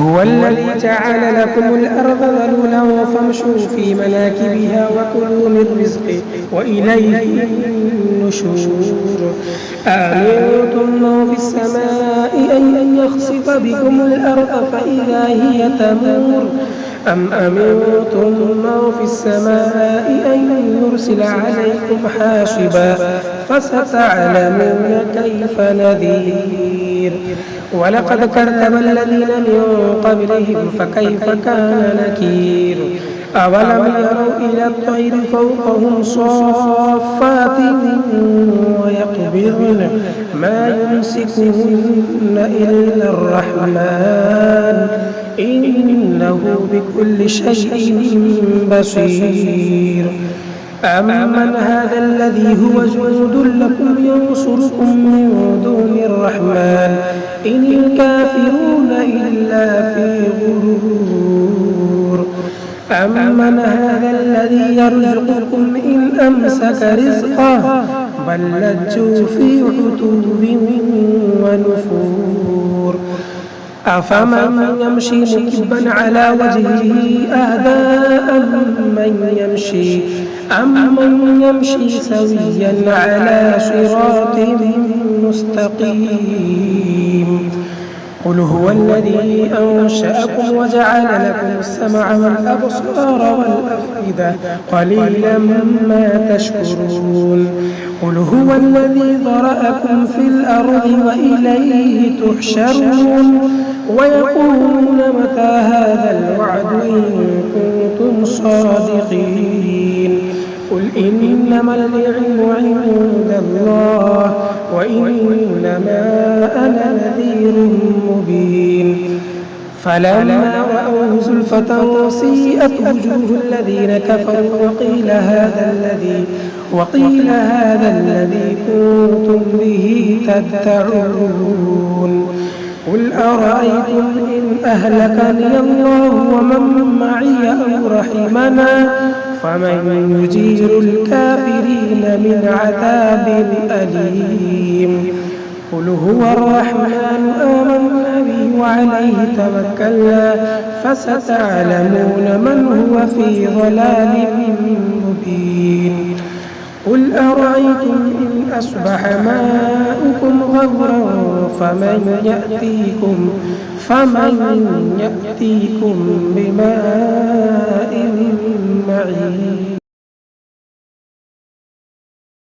هو الذي جعل لكم الأرض ذلولا فامشوا في مناكبها وكلوا من رزقه وإليه النشور. أأمنتم من في السماء أن يخسف بكم الأرض فإذا هي تمور أم أمنتم من في السماء أن يرسل عليكم حاصبا فستعلمون كيف نذير. ولقد كذب الذين من قبلهم فكيف كان نكير. أولم يروا إلى الطير فوقهم صافات ويقبضن ما يمسكهن إلا الرحمن إنه بكل شيء بصير. أمن هذا الذي هو جند لكم ينصركم من دون الرحمن إن الكافرون إلا في غرور. أمن هذا الذي يرزقكم إن أمسك رزقه بل لجوا في عتو ونفور. أفمن يمشي مكبا على وجهه أهدى أمن يمشي سويا على صراط مستقيم. قل هو الذي أنشأكم وجعل لكم السمع والأبصار والأفئدة قليلا ما تشكرون. قل هو الذي ذرأكم في الأرض وإليه تحشرون. ويقولون متى هذا الوعد إن كنتم صادقين. قل إنما العلم عند الله وإنما أنا نذير مبين. فلما رأوه زلفة سيئت وجوه الذين كفروا وقيل هذا الذي كنتم به تدعون. قل أرأيتم إن أهلكني الله ومن معي أو رحمنا فمن يجير الكافرين من عذاب أليم. قل هو الرحمن آمنا به وعليه توكلنا فستعلمون من هو في ضلال مبين. قل أرأيتم إن أصبح ماؤكم غورا فمن يأتيكم بماء معين.